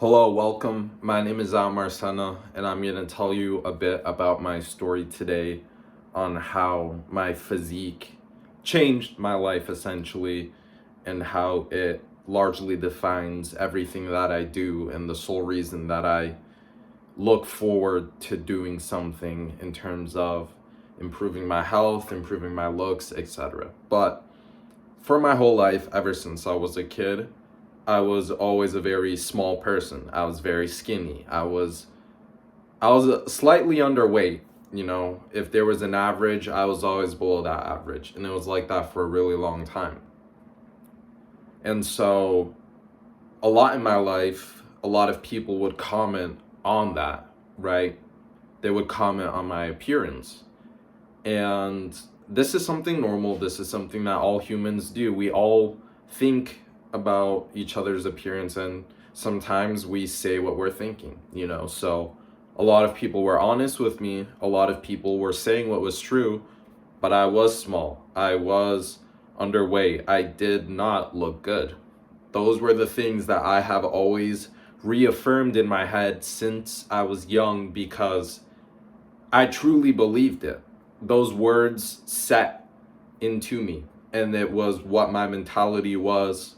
Hello, welcome. My name is Marcena, and I'm going to tell you a bit about my story today on how my physique changed my life essentially, and how it largely defines everything that I do, and the sole reason that I look forward to doing something in terms of improving my health, improving my looks, etc. But for my whole life, ever since I was a kid, I was always a very small person. I was very skinny. I was slightly underweight. If there was an average, I was always below that average, and it was like that for a really long time. And so, a lot in my life, a lot of people would comment on that, right? They would comment on my appearance. And this is something normal. This is something that all humans do. We all think about each other's appearance, and sometimes we say what we're thinking. So a lot of people were honest with me. A lot of people were saying what was true, but I was small. I was underweight. I did not look good. Those were the things that I have always reaffirmed in my head since I was young, because I truly believed it. Those words set into me, and it was what my mentality was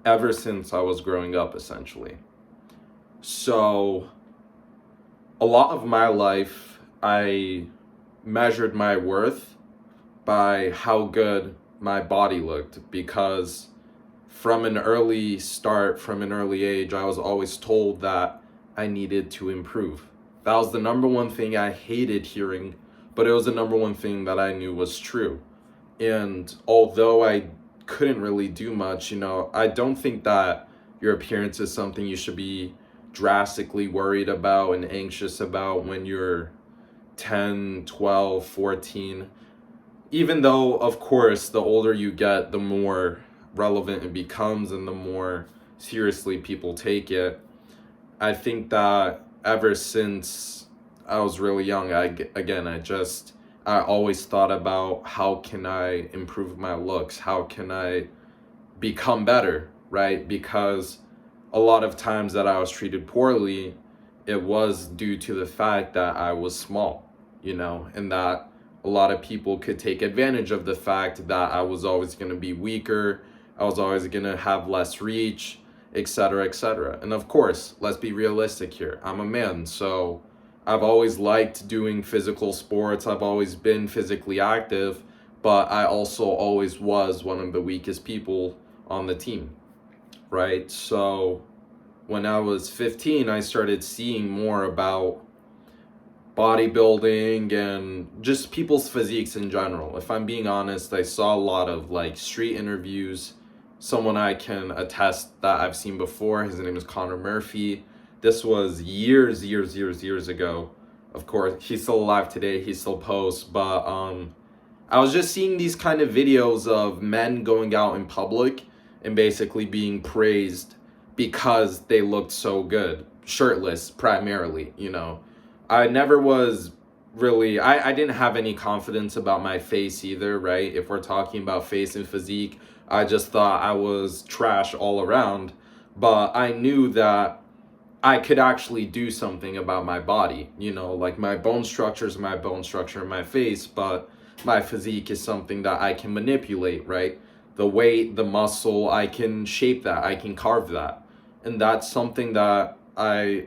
ever since I was growing up, essentially. So, a lot of my life, I measured my worth by how good my body looked, because from an early start, from an early age, I was always told that I needed to improve. That was the number one thing I hated hearing, but it was the number one thing that I knew was true. And although I couldn't really do much, I don't think that your appearance is something you should be drastically worried about and anxious about when you're 10, 12, 14. Even though, of course, the older you get, the more relevant it becomes and the more seriously people take it. I think that ever since I was really young, I always thought about how can I improve my looks? How can I become better, right? Because a lot of times that I was treated poorly, it was due to the fact that I was small, and that a lot of people could take advantage of the fact that I was always going to be weaker, I was always going to have less reach, etc., etc. And of course, let's be realistic here. I'm a man, so I've always liked doing physical sports. I've always been physically active, but I also always was one of the weakest people on the team, right? So when I was 15, I started seeing more about bodybuilding and just people's physiques in general. If I'm being honest, I saw a lot of street interviews. Someone I can attest that I've seen before, his name is Connor Murphy. This was years ago. Of course, he's still alive today. He still posts, but I was just seeing these kind of videos of men going out in public and basically being praised because they looked so good, shirtless primarily. I never was really, I didn't have any confidence about my face either, right? If we're talking about face and physique, I just thought I was trash all around, but I knew that I could actually do something about my body, like my bone structure is my bone structure in my face, but my physique is something that I can manipulate, right? The weight, the muscle, I can shape that, I can carve that. And that's something that I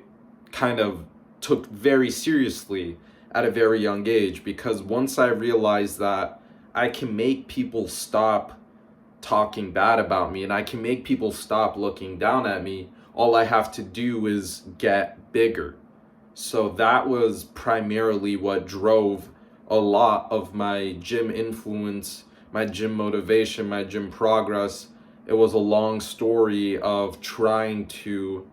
kind of took very seriously at a very young age, because once I realized that I can make people stop talking bad about me and I can make people stop looking down at me, all I have to do is get bigger. So that was primarily what drove a lot of my gym influence, my gym motivation, my gym progress. It was a long story of trying to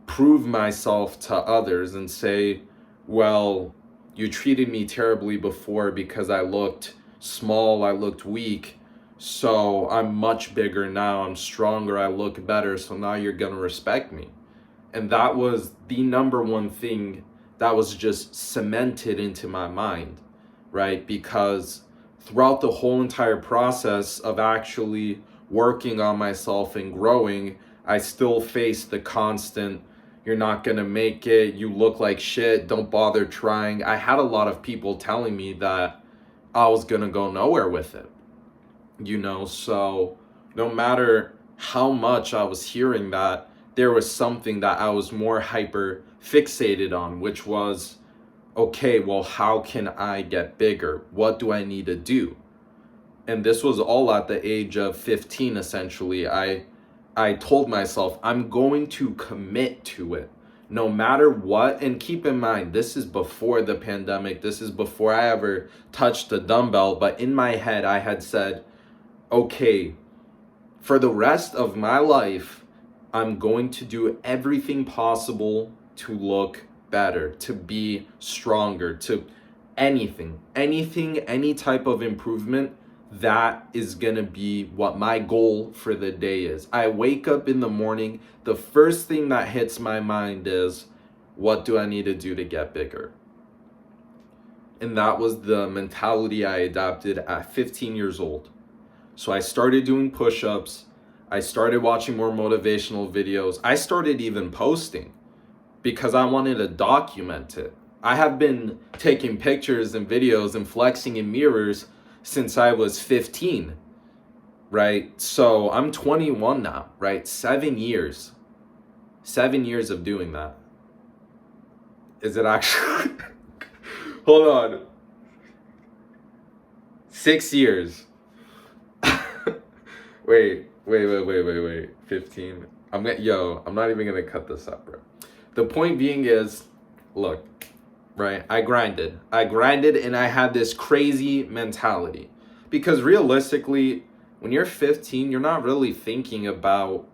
prove myself to others and say, well, you treated me terribly before because I looked small, I looked weak. So I'm much bigger now, I'm stronger, I look better, so now you're gonna respect me. And that was the number one thing that was just cemented into my mind, right? Because throughout the whole entire process of actually working on myself and growing, I still faced the constant, you're not gonna make it, you look like shit, don't bother trying. I had a lot of people telling me that I was gonna go nowhere with it, so no matter how much I was hearing that, there was something that I was more hyper fixated on, which was, okay, well, how can I get bigger? What do I need to do? And this was all at the age of 15, essentially. I told myself, I'm going to commit to it no matter what. And keep in mind, this is before the pandemic. This is before I ever touched a dumbbell. But in my head, I had said, okay, for the rest of my life, I'm going to do everything possible to look better, to be stronger, to anything, any type of improvement. That is gonna be what my goal for the day is. I wake up in the morning, the first thing that hits my mind is, what do I need to do to get bigger? And that was the mentality I adopted at 15 years old. So I started doing push-ups. I started watching more motivational videos. I started even posting because I wanted to document it. I have been taking pictures and videos and flexing in mirrors since I was 15, right? So I'm 21 now, right? 7 years. 7 years of doing that. Is it actually? Hold on. 6 years. Wait. 15. I'm not even gonna cut this up, bro. The point being is, look, right? I grinded and I had this crazy mentality, because realistically, when you're 15, you're not really thinking about,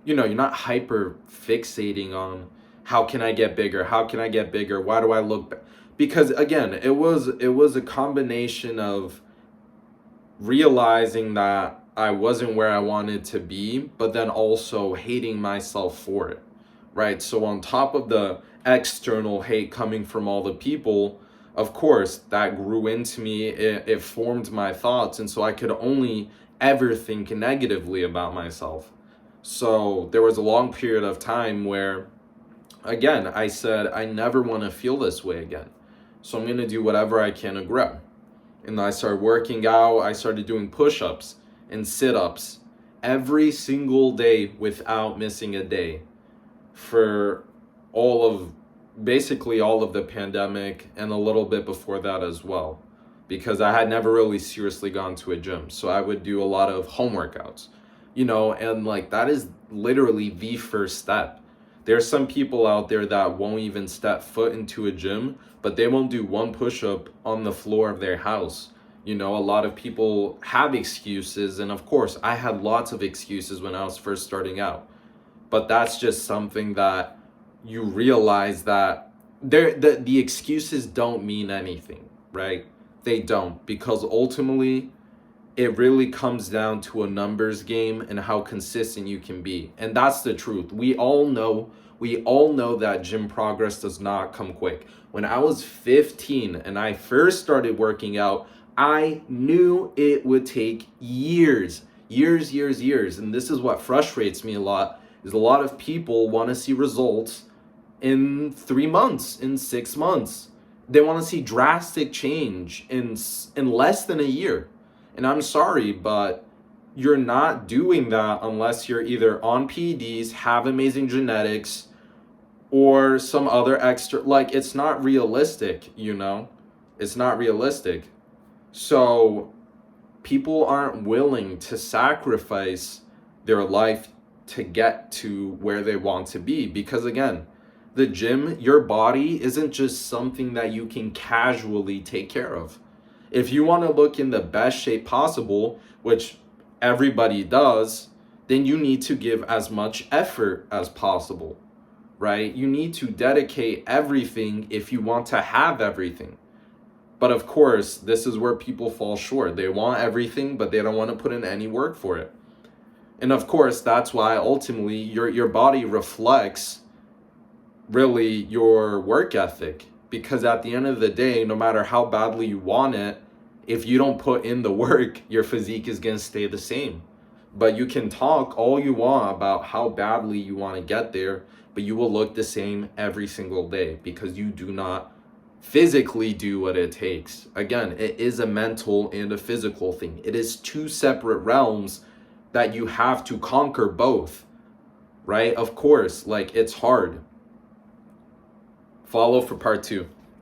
you're not hyper fixating on how can I get bigger? How can I get bigger? Why do I look because again, it was a combination of realizing that I wasn't where I wanted to be, but then also hating myself for it, right? So on top of the external hate coming from all the people, of course, that grew into me. It formed my thoughts, and so I could only ever think negatively about myself. So there was a long period of time where, again, I said, I never want to feel this way again. So I'm going to do whatever I can to grow. And I started working out. I started doing push-ups and sit-ups every single day without missing a day for basically all of the pandemic and a little bit before that as well, because I had never really seriously gone to a gym. So I would do a lot of home workouts, and like that is literally the first step. There's some people out there that won't even step foot into a gym, but they won't do one push-up on the floor of their house. A lot of people have excuses, and of course, I had lots of excuses when I was first starting out. But that's just something that you realize that the excuses don't mean anything, right? They don't, because ultimately, it really comes down to a numbers game and how consistent you can be. And that's the truth. We all know that gym progress does not come quick. When I was 15 and I first started working out, I knew it would take years. And this is what frustrates me a lot, is a lot of people want to see results in 3 months, in 6 months. They want to see drastic change in less than a year. And I'm sorry, but you're not doing that unless you're either on PEDs, have amazing genetics, or some other extra, like, it's not realistic, It's not realistic. So people aren't willing to sacrifice their life to get to where they want to be, because again, the gym, your body isn't just something that you can casually take care of. If you want to look in the best shape possible, which everybody does, then you need to give as much effort as possible, right? You need to dedicate everything if you want to have everything. But of course, this is where people fall short. They want everything, but they don't want to put in any work for it. And of course, that's why ultimately your body reflects really your work ethic. Because at the end of the day, no matter how badly you want it, if you don't put in the work, your physique is going to stay the same. But you can talk all you want about how badly you want to get there, but you will look the same every single day because you do not physically do what it takes. Again, it is a mental and a physical thing. It is two separate realms that you have to conquer both, right? Of course, like, it's hard. Follow for part 2.